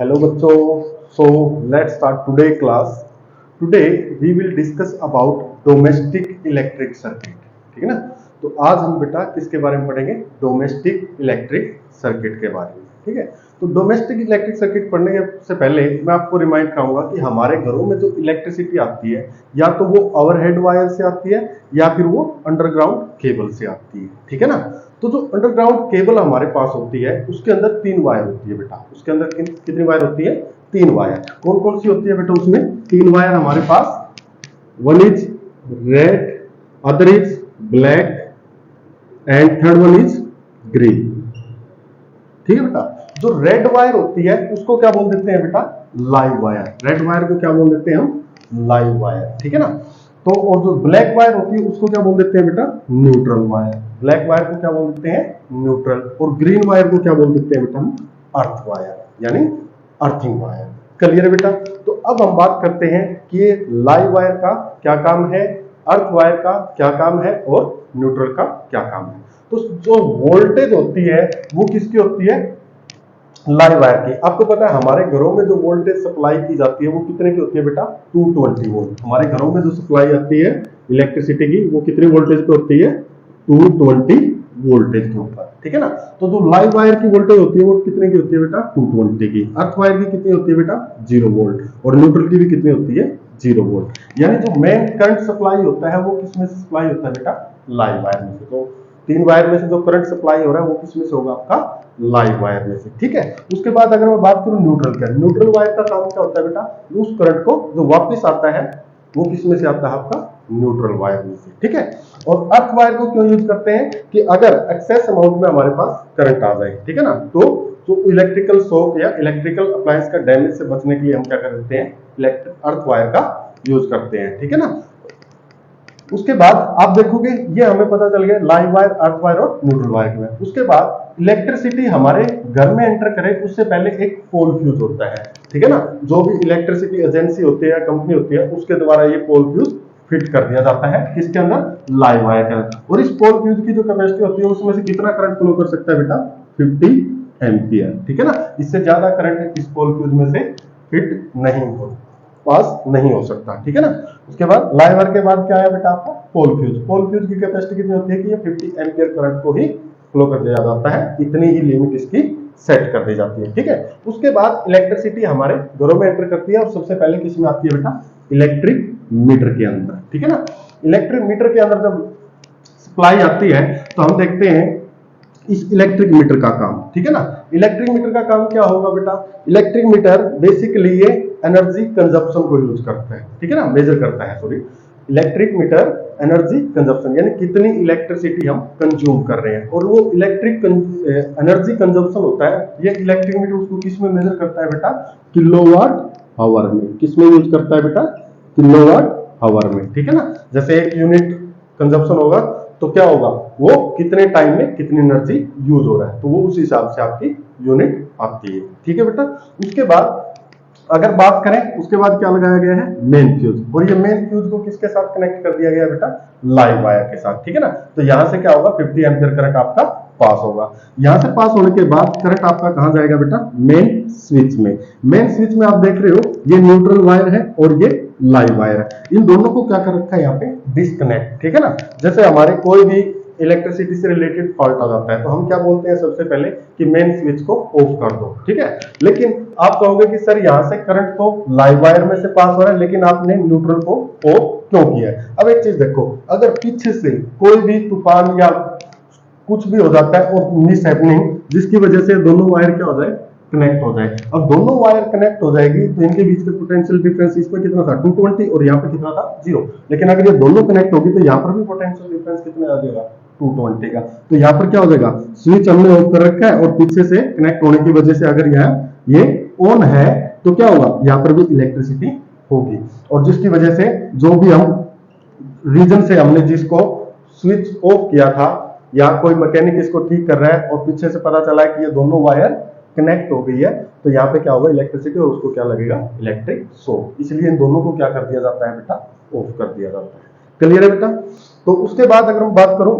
Hello बच्चों, so let's start today class. Today we will discuss about domestic electric circuit. ठीक है ना। तो आज हम बेटा किसके बारे में पढ़ेंगे? डोमेस्टिक इलेक्ट्रिक सर्किट के बारे में। ठीक है। तो डोमेस्टिक इलेक्ट्रिक सर्किट पढ़ने से पहले मैं आपको रिमाइंड कराऊंगा कि हमारे घरों में जो इलेक्ट्रिसिटी आती है या तो वो ओवरहेड वायर से आती है या फिर वो अंडरग्राउंड केबल से आती है। ठीक है ना। तो जो अंडरग्राउंड केबल हमारे पास होती है उसके अंदर 3 वायर होती है बेटा। उसके अंदर कितनी वायर होती है? 3 वायर। कौन कौन सी होती है बेटा? उसमें 3 वायर हमारे पास, one is red, other is black and third one is green. ठीक है बेटा। जो रेड वायर होती है उसको क्या बोल देते हैं बेटा? Live wire. रेड वायर को क्या बोल देते हैं हम? Live wire. ठीक है ना। तो और जो ब्लैक वायर होती है उसको क्या बोल देते हैं बेटा? Neutral wire. ब्लैक वायर को क्या बोल देते हैं? न्यूट्रल। और ग्रीन वायर को क्या बोल देते हैं बेटा? हम अर्थ वायर यानी अर्थिंग वायर। क्लियर है बेटा। तो अब हम बात करते हैं कि ये लाइव वायर का क्या काम है, अर्थ वायर का क्या काम है और न्यूट्रल का क्या काम है। तो जो वोल्टेज होती है वो किसकी होती है? लाइव वायर की। आपको पता है हमारे घरों में जो वोल्टेज सप्लाई की जाती है वो कितने की होती है बेटा? 220 वोल्ट। हमारे घरों में जो सप्लाई आती है इलेक्ट्रिसिटी की वो कितने वोल्टेज पे होती है? 220 वोल्टेज के ऊपर। ठीक है ना। तो जो लाइव वायर की वोल्टेज होती है वो कितने की होती है बेटा? 220 की। अर्थ वायर की कितनी होती है बेटा? 0 वोल्ट। और न्यूट्रल की भी कितनी होती है? 0 वोल्ट। यानी जो मेन करंट सप्लाई होता है वो किसमें से सप्लाई होता है बेटा? लाइव वायर में से। तो 3 वायर में से जो करंट सप्लाई हो रहा है वो किसमें से होगा? आपका लाइव वायर में से। ठीक है। उसके बाद अगर मैं बात करूं न्यूट्रल का, न्यूट्रल वायर का काम क्या होता है बेटा? उस करंट को जो वापस आता है वो किसमें से आता है? आपका न्यूट्रल वायर में से। ठीक है। और अर्थ वायर को क्यों यूज करते हैं? कि अगर एक्सेस अमाउंट में हमारे पास करंट आ जाए, ठीक है ना, तो जो इलेक्ट्रिकल शॉक या इलेक्ट्रिकल अप्लायंस का डैमेज से बचने के लिए हम क्या करते हैं? इलेक्ट्रिक अर्थ वायर का यूज करते हैं। ठीक है ना। उसके बाद आप देखोगे ये हमें पता चल गया लाइव वायर, अर्थ वायर और न्यूट्रल वायर के बारे। उसके बाद इलेक्ट्रिसिटी हमारे घर में एंटर करे उससे पहले एक पोल फ्यूज होता है। ठीक है ना। जो भी इलेक्ट्रिसिटी एजेंसी होती है या कंपनी होती है उसके द्वारा ये पोल फ्यूज फिट कर दिया जाता है किसके अंदर? लाइव वायर के अंदर। और इस पोल फ्यूज की जो कैपेसिटी होती है उसमें से कितना करंट फ्लो कर सकता है बेटा? 50 एम्पियर। ठीक है ना। इससे ज्यादा करंट इस पोल फ्यूज में से फिट नहीं हो पास नहीं हो सकता। ठीक है ना। उसके बाद लाइव वायर के बाद क्या है बेटा? आपका पोल फ्यूज। पोल फ्यूज की कैपेसिटी कितनी होती है कि ये 50 एम्पियर करंट को ही फ्लो कर दिया जाता है। इतनी ही लिमिट इसकी सेट कर दी जाती है। ठीक है। उसके बाद इलेक्ट्रिसिटी हमारे घरों में एंटर करती है और सबसे पहले किसमें आती है बेटा? इलेक्ट्रिक मीटर के अंदर। ठीक है ना। इलेक्ट्रिक मीटर के अंदर जब सप्लाई आती है तो हम देखते हैं इस इलेक्ट्रिक मीटर का काम। ठीक है ना। इलेक्ट्रिक मीटर का काम क्या होगा बेटा? इलेक्ट्रिक मीटर बेसिकली ये एनर्जी कंजप्शन को यूज करता है। ठीक है ना। मेजर करता है, sorry, electric meter energy consumption यानी कितनी इलेक्ट्रिसिटी हम कंज्यूम कर रहे हैं। और वो इलेक्ट्रिक एनर्जी कंजप्शन होता है, ये इलेक्ट्रिक मीटर उसको किस में मेजर करता है बेटा? किलोवाट आवर में। किस में यूज करता है बेटा? किलोवाट आवर में। ठीक है ना। जैसे 1 यूनिट कंजप्शन होगा तो क्या होगा? वो कितने टाइम में कितनी एनर्जी यूज हो रहा है, तो वो उस हिसाब से आपकी यूनिट आती है। ठीक है बेटा। उसके बाद अगर बात करें उसके बाद क्या लगाया गया है? Main fuse. और ये मेन फ्यूज को किसके साथ कनेक्ट कर दिया गया बेटा? लाइव वायर के साथ। ठीक है ना। तो यहां से क्या होगा? 50 एम्पियर करंट आपका पास होगा। यहां से पास होने के बाद करंट आपका कहां जाएगा बेटा? मेन स्विच में। मेन स्विच में आप देख रहे हो ये न्यूट्रल वायर है और ये लाइव वायर है। इन दोनों को क्या कर रखा है यहाँ पे? डिस्कनेक्ट। ठीक है ना। जैसे हमारे कोई भी इलेक्ट्रिसिटी से रिलेटेड फॉल्ट आ जाता है तो हम क्या बोलते हैं सबसे पहले कि मेन स्विच को ऑफ कर दो। ठीक है। लेकिन आप कहोगे कि सर यहां से करंट तो लाइव वायर में से पास हो रहा है लेकिन आपने न्यूट्रल को ऑफ क्यों किया है? अब एक चीज देखो, अगर पीछे से कोई भी तूफान या कुछ भी हो जाता है और मिस हैपनिंग जिसकी वजह से दोनों वायर क्या हो जाए? कनेक्ट हो जाए। अब दोनों वायर कनेक्ट हो जाएगी तो इनके बीच में पोटेंशियल डिफरेंस इसमें कितना था? 220 और यहाँ पे कितना था? 0। लेकिन अगर ये दोनों कनेक्ट होगी तो यहाँ पर भी पोटेंशियल डिफरेंस कितना आ जाएगा? 220 का। तो यहाँ पर क्या हो जाएगा? स्विच हमने ऑफ कर रखा है और पीछे से कनेक्ट होने की वजह से अगर यहाँ ये ऑन है तो क्या होगा? यहाँ पर भी इलेक्ट्रिसिटी होगी। और जिसकी वजह से जो भी हम रीजन से हमने जिसको स्विच ऑफ किया था या कोई मैकेनिक इसको ठीक कर रहा है और पीछे से पता चला है कि ये दोनों वायर कनेक्ट हो गई है तो यहाँ पे क्या होगा? इलेक्ट्रिसिटी और उसको क्या लगेगा? Electric shock. इसलिए इन दोनों को क्या कर दिया जाता है बेटा? ऑफ कर दिया जाता है। क्लियर है बेटा। तो उसके बाद अगर हम बात करूं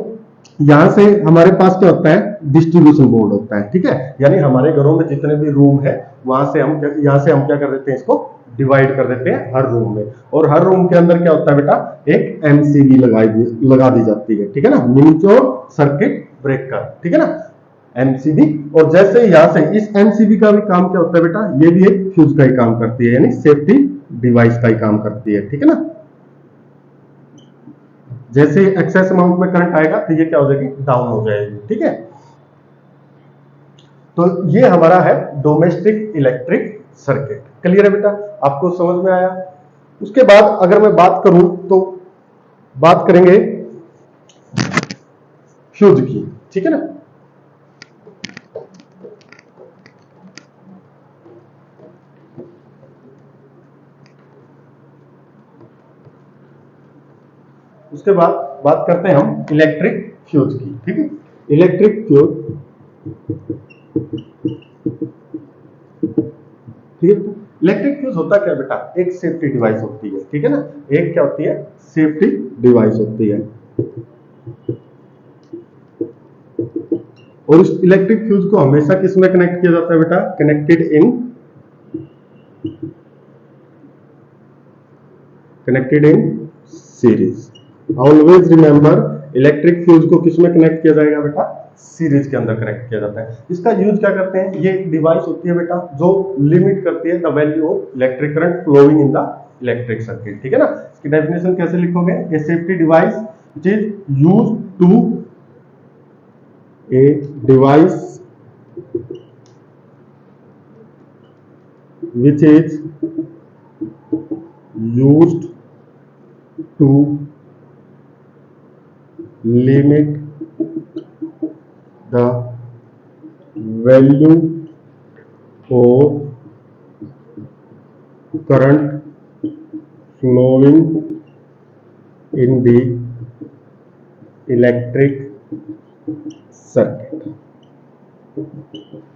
यहां से हमारे पास क्या होता है, डिस्ट्रीब्यूशन बोर्ड होता है, ठीक है। यानी हमारे घरों में जितने भी रूम है वहां से हम यहां से हम क्या कर देते हैं, इसको डिवाइड कर देते हैं हर रूम में। और हर रूम के अंदर क्या होता है बेटा, एक एमसीबी लगा दी जाती है, ठीक है ना, मिनिएचर सर्किट ब्रेकर, ठीक है ना, एमसीबी। और जैसे यहां से इस एमसीबी का भी काम क्या होता है बेटा, ये भी एक फ्यूज का ही काम करती है, यानी सेफ्टी डिवाइस का ही काम करती है, ठीक है ना। जैसे एक्सेस अमाउंट में करंट आएगा तो ये क्या हो जाएगी, डाउन हो जाएगी, ठीक है। तो ये हमारा है डोमेस्टिक इलेक्ट्रिक सर्किट। क्लियर है बेटा, आपको समझ में आया। उसके बाद अगर मैं बात करूं तो बात करेंगे फ्यूज की, ठीक है ना। उसके बाद बात करते हैं हम इलेक्ट्रिक फ्यूज की, ठीक है। इलेक्ट्रिक फ्यूज, ठीक है। इलेक्ट्रिक फ्यूज होता क्या बेटा, एक सेफ्टी डिवाइस होती है, ठीक है ना, एक क्या होती है, सेफ्टी डिवाइस होती है। और इस इलेक्ट्रिक फ्यूज को हमेशा किस में कनेक्ट किया जाता है बेटा, connected in series. Always remember, electric fuse को किस में कनेक्ट किया जाएगा बेटा, सीरीज के अंदर कनेक्ट किया जाता है। इसका यूज क्या करते हैं, ये एक डिवाइस होती है बेटा जो लिमिट करती है the value of electric current flowing in the electric circuit, ठीक है ना। इसकी डेफिनेशन कैसे लिखोगे, a safety device which is used to, a device which is used to limit the value of current flowing in the electric circuit,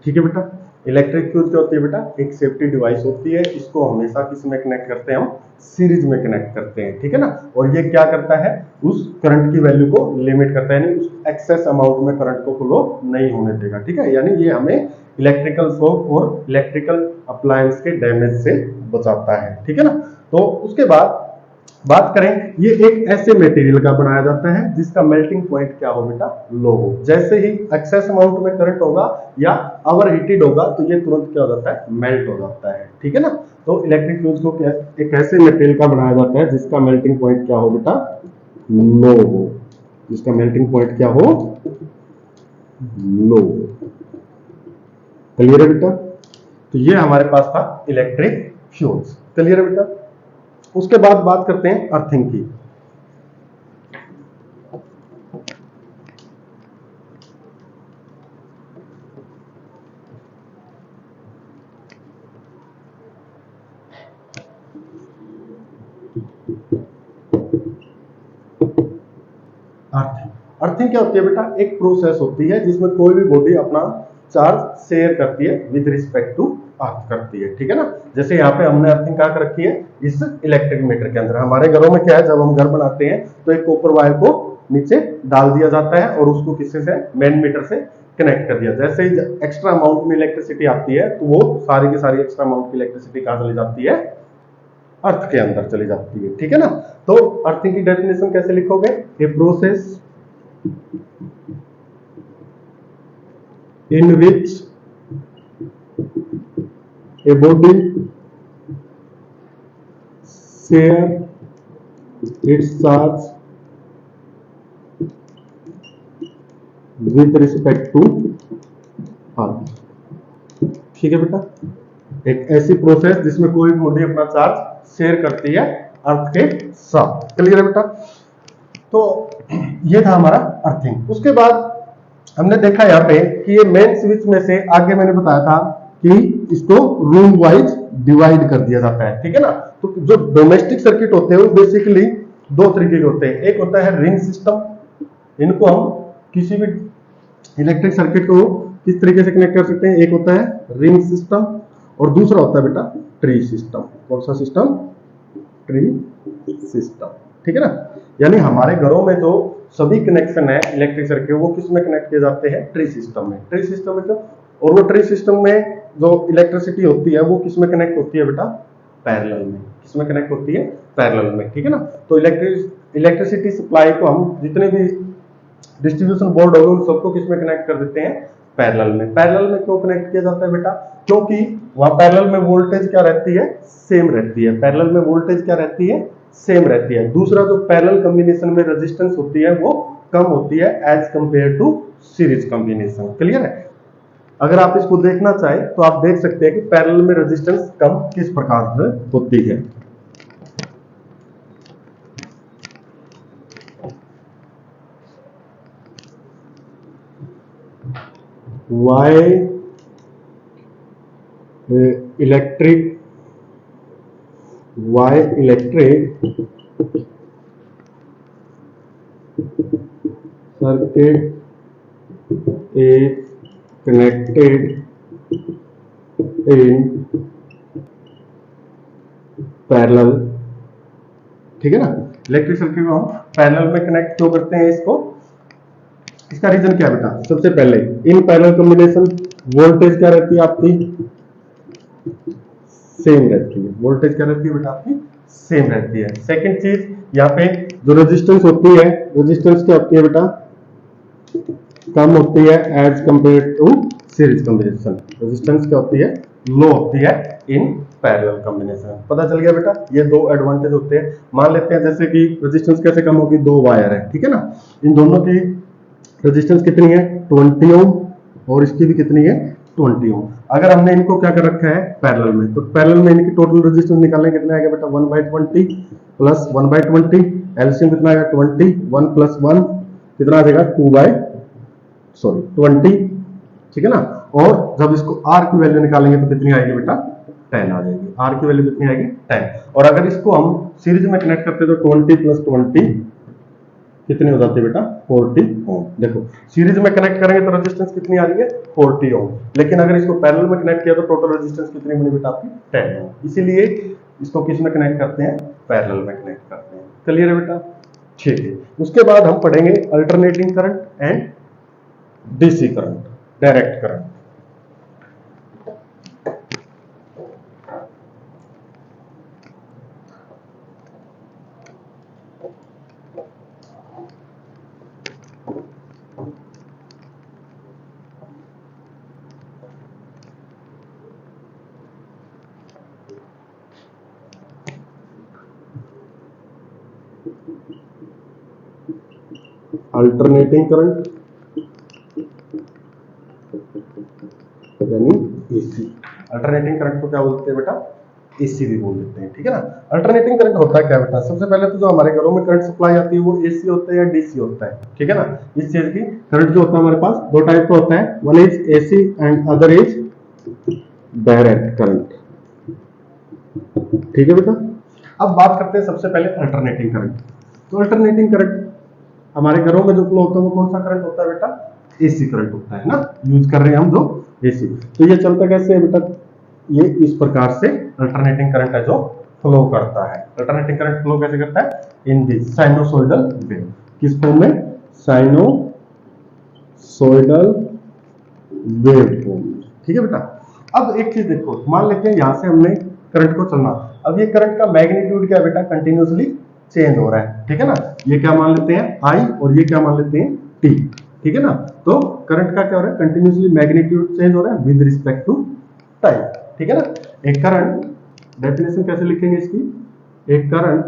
ठीक है बेटा। Electric fuse क्या होती है बेटा, एक सेफ्टी डिवाइस होती है, इसको हमेशा किस में कनेक्ट करते हैं, हम सीरीज में कनेक्ट करते हैं, ठीक है ना। और ये क्या करता है, उस करंट की वैल्यू को लिमिट करता है, यानी उस एक्सेस अमाउंट में करंट को फ्लो नहीं होने देगा, ठीक है। यानी ये हमें इलेक्ट्रिकल शॉक और इलेक्ट्रिकल अप्लायंस के डैमेज से बचाता है, ठीक है ना। तो उसके बाद बात करें, ये एक ऐसे मटेरियल का बनाया जाता है जिसका मेल्टिंग पॉइंट क्या हो बेटा, लो हो। जैसे ही एक्सेस अमाउंट में करंट होगा या ओवर हीटेड होगा तो ये तुरंत क्या हो जाता है, मेल्ट हो जाता है, ठीक है ना। तो इलेक्ट्रिक फ्यूज को क्या एक ऐसे मटेरियल का बनाया जाता है जिसका मेल्टिंग पॉइंट क्या हो बेटा, लो हो, जिसका मेल्टिंग पॉइंट क्या हो, लो। क्लियर है बेटा, तो ये हमारे पास था इलेक्ट्रिक फ्यूज। क्लियर है बेटा। उसके बाद बात करते हैं अर्थिंग की। अर्थिंग क्या होती है बेटा, एक प्रोसेस होती है जिसमें कोई भी बॉडी अपना चार्ज शेयर करती है विद रिस्पेक्ट टू अर्थ करती है, ठीक है ना। जैसे यहाँ पे हमने अर्थिंग कहाँ कर रखी है, इस इलेक्ट्रिक मीटर के अंदर। हमारे घरों में क्या है, जब हम घर बनाते हैं तो एक कॉपर वायर को नीचे डाल दिया जाता है और उसको किससे से, मेन मीटर से कनेक्ट कर दिया। जैसे ही एक्स्ट्रा अमाउंट में इलेक्ट्रिसिटी आती है तो वो सारी की सारी एक्स्ट्रा अमाउंट की इलेक्ट्रिसिटी कहाँ चली जाती है, अर्थ के अंदर चली जाती है, ठीक है ना। तो अर्थिंग की डेफिनेशन कैसे लिखोगे, a process in which a body share its charge with respect to earth, ठीक है बेटा। एक ऐसी प्रोसेस जिसमें कोई बॉडी अपना चार्ज शेयर करती है अर्थ के साथ। क्लियर है बेटा। तो ये था हमारा अर्थिंग। उसके बाद हमने देखा यहाँ पे कि ये मेन स्विच में से आगे मैंने बताया था कि इसको रूम वाइज डिवाइड कर दिया जाता है, ठीक है ना। तो जो डोमेस्टिक सर्किट होते हैं वो बेसिकली दो तरीके के होते हैं। एक होता है रिंग सिस्टम, इनको हम किसी भी इलेक्ट्रिक सर्किट को किस तरीके से कनेक्ट कर सकते हैं, एक होता है रिंग सिस्टम और दूसरा होता है बेटा ट्री सिस्टम। कौन सा सिस्टम, ट्री सिस्टम, ठीक है ना। यानी हमारे घरों में जो सभी कनेक्शन है इलेक्ट्रिक सर्किट वो किस में कनेक्ट किए जाते हैं, ट्री सिस्टम में। ट्री सिस्टम में क्यों, और वो ट्री सिस्टम में जो इलेक्ट्रिसिटी होती है वो किस में कनेक्ट होती है बेटा, पैरेलल में। किस में कनेक्ट होती है, पैरेलल में, ठीक है ना। तो इलेक्ट्रिसिटी सप्लाई को हम जितने भी डिस्ट्रीब्यूशन बोर्ड होगा उन सबको किस में कनेक्ट कर देते हैं, पैरेलल में। पैरेलल में क्यों कनेक्ट किया जाता है बेटा, क्योंकि वहां पैरेलल में वोल्टेज क्या रहती है, सेम रहती है। पैरेलल में वोल्टेज क्या रहती है, सेम रहती है। दूसरा जो पैरेलल कॉम्बिनेशन में रेजिस्टेंस होती है वो कम होती है as compare to series combination. Clear है। अगर आप इसको देखना चाहें तो आप देख सकते हैं कि पैरेलल में रेजिस्टेंस कम किस प्रकार से होती है। Why electric circuit is connected in parallel, ठीक है ना। इलेक्ट्रिक सर्किट को हम पैरेलल में कनेक्ट क्यों करते हैं इसको, इसका रीजन क्या है बेटा। सबसे पहले इन पैरेलल कॉम्बिनेशन वोल्टेज क्या रहती है आपकी, सेम रहती है। वोल्टेज क्या रहती है बेटा आपकी, सेम रहती है। सेकंड चीज यहाँ पे जो रेजिस्टेंस होती है, रेजिस्टेंस क्या होती है बेटा, कम होती है as compare to series combination. Resistance क्या होती है, लो होती है इन पैरेलल कॉम्बिनेशन। पता चल गया बेटा, ये दो एडवांटेज होते हैं। मान लेते हैं जैसे कि रेजिस्टेंस कैसे कम होगी, दो वायर है, ठीक है ना। इन दोनों की रेजिस्टेंस कितनी है, 20 ओम, और इसकी भी कितनी है, 20 ओम। अगर हमने इनको क्या कर रखा है, पैरेलल में, तो पैरेलल में इनकी टोटल रेजिस्टेंस निकालने कितना आएगा बेटा, 1/20 प्लस 1/20, एलसीएम कितना आएगा 20, 1 + 1 कितना आ जाएगा 20, ठीक है ना। और जब इसको आर की वैल्यू निकालेंगे तो कितनी आएगी बेटा, 10 आ जाएगी। आर की वैल्यू कितनी आएगी, 10। और अगर इसको हम सीरीज में कनेक्ट करते हैं तो 20 + 20 कितनी हो जाती है बेटा, 40 ओम। देखो सीरीज में कनेक्ट करेंगे तो रेजिस्टेंस कितनी आ रही है, 40 ओम। लेकिन अगर इसको पैरेलल में कनेक्ट किया तो टोटल रेजिस्टेंस कितनी बनी बेटा आपकी, 10 ओम। इसीलिए इसको किस में कनेक्ट करते हैं, पैरेलल में कनेक्ट करते हैं। क्लियर है बेटा, ठीक है। उसके बाद हम पढ़ेंगे alternating current and DC current, direct current. Alternating current यानी एसी। अल्टरनेटिंग करंट को क्या बोलते हैं बेटा, एसी भी बोल देते हैं, ठीक है ना। अल्टरनेटिंग करंट होता है क्या बेटा, सबसे पहले तो जो हमारे घरों में करंट सप्लाई आती है वो एसी होता है या डीसी होता है, ठीक है ना। इस चीज की करंट जो होता है हमारे पास दो टाइप का होता है, one is AC and other is direct current, ठीक है बेटा। अब बात करते हैं सबसे पहले अल्टरनेटिंग करंट। तो अल्टरनेटिंग करंट हमारे घरों में जो फ्लो होता है वो कौन सा करंट होता है बेटा, एसी करंट होता है ना। यूज कर रहे हैं हम जो एसी। तो ये चलता कैसे है बेटा, ये इस प्रकार से अल्टरनेटिंग करंट है जो फ्लो करता है। अल्टरनेटिंग करंट फ्लो कैसे करता है, इन दिस साइनोसॉइडल वेव। किस फॉर्म में, साइनोसॉइडल वेव फॉर्म, ठीक है बेटा। अब एक चीज देखो, मान लेते हैं यहां से हमने करंट को चलना, अब ये करंट का मैग्नीट्यूड क्या बेटा, कंटिन्यूअसली चेंज हो रहा है, ठीक है ना। ये क्या मान लेते हैं आई और ये क्या मान लेते हैं टी, ठीक है ना। तो करंट का क्या हो रहा है, कंटिन्यूअसली मैग्नीट्यूड चेंज हो रहा है विद रिस्पेक्ट टू टाइम, ठीक है ना। एक करंट, डेफिनेशन कैसे लिखेंगे इसकी, एक current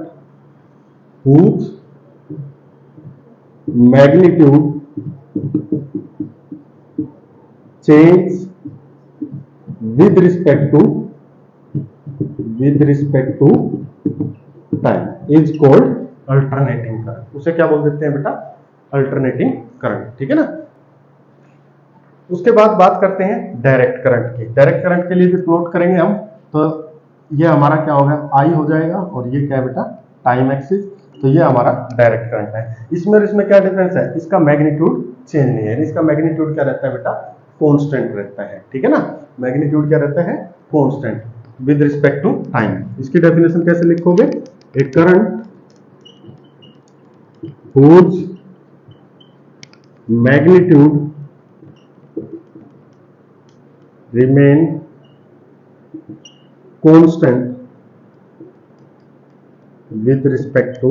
whose magnitude change with respect to time is called alternating current. उसे क्या बोल देते हैं बेटा, अल्टरनेटिंग करंट, ठीक है ना। उसके बाद बात करते हैं डायरेक्ट करंट की। डायरेक्ट करंट के लिए भी प्लॉट करेंगे हम, तो ये हमारा क्या होगा, आई हो जाएगा, और ये क्या है बेटा, टाइम एक्सिस। तो ये हमारा डायरेक्ट करंट है। इसमें और इसमें क्या डिफरेंस है, इसका मैग्नीट्यूड चेंज नहीं है, इसका मैग्नीट्यूड क्या रहता है बेटा, कांस्टेंट रहता है, ठीक है ना। मैग्नीट्यूड क्या रहता है, constant with respect to time. इसकी डेफिनेशन कैसे लिखोगे, a current whose magnitude remain constant with respect to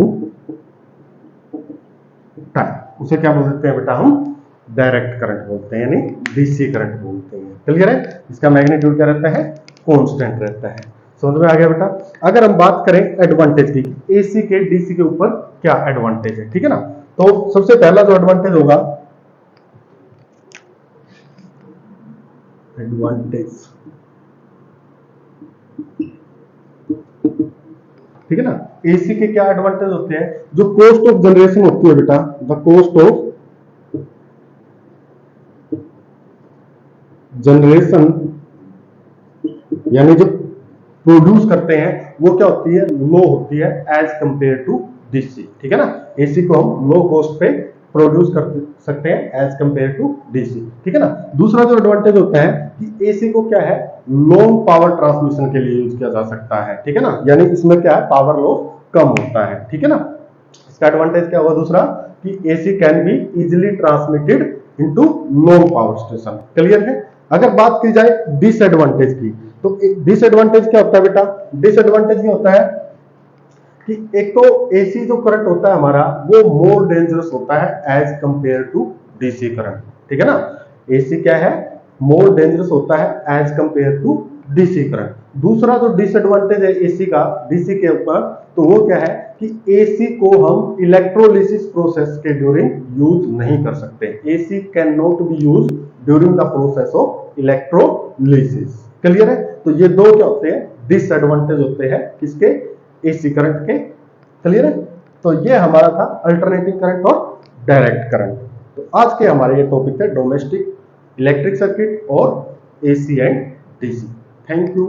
time, उसे क्या बोल सकते हैं बेटा हम? डायरेक्ट करंट बोलते हैं, यानी डीसी करंट बोलते हैं। क्लियर है? इसका मैग्नीट्यूड क्या रहता है? कांस्टेंट रहता है। समझ में आ गया बेटा? अगर हम बात करें एडवांटेज की, एसी के डीसी के ऊपर क्या एडवांटेज है, ठीक है ना? तो सबसे पहला जो एडवांटेज होगा, एडवांटेज, ठीक है ना? एसी के क्या एडवांटेज होते हैं? जो कॉस्ट ऑफ जनरेशन होती है बेटा, द कॉस्ट ऑफ जनरेशन, यानी जो प्रोड्यूस करते हैं वो क्या होती है? लो होती है एज कंपेयर टू डीसी, ठीक है ना? एसी को हम लो कॉस्ट पे प्रोड्यूस कर सकते हैं एज कंपेयर टू डीसी, ठीक है ना? दूसरा जो एडवांटेज होता है कि एसी को क्या है? लॉन्ग पावर ट्रांसमिशन के लिए यूज किया जा सकता है, ठीक है ना? यानी इसमें क्या है? पावर लॉस कम होता है, ठीक है ना? इसका एडवांटेज क्या हुआ दूसरा? कि AC can be easily transmitted into long power station. Clear है? अगर बात की जाए डिसएडवांटेज की, तो डिसएडवांटेज क्या होता है बेटा? डिसएडवांटेज ये होता है कि एक तो एसी जो करंट होता है हमारा, वो मोर डेंजरस होता है as compare to DC current, ठीक है ना? एसी क्या है? मोर डेंजरस होता है as compare to DC current. दूसरा जो डिसएडवांटेज है एसी का डीसी के ऊपर, तो वो क्या है कि एसी को हम इलेक्ट्रोलिसिस प्रोसेस के ड्यूरिंग यूज नहीं कर सकते। AC can not be use during the process of electrolysis. Clear है? तो ये दो क्या होते हैं? डिसएडवांटेज होते हैं किसके? एसी करंट के। क्लियर है? तो ये हमारा था अल्टरनेटिंग करंट और डायरेक्ट करंट। तो आज के हमारे ये टॉपिक है डोमेस्टिक इलेक्ट्रिक सर्किट और AC and DC. Thank you.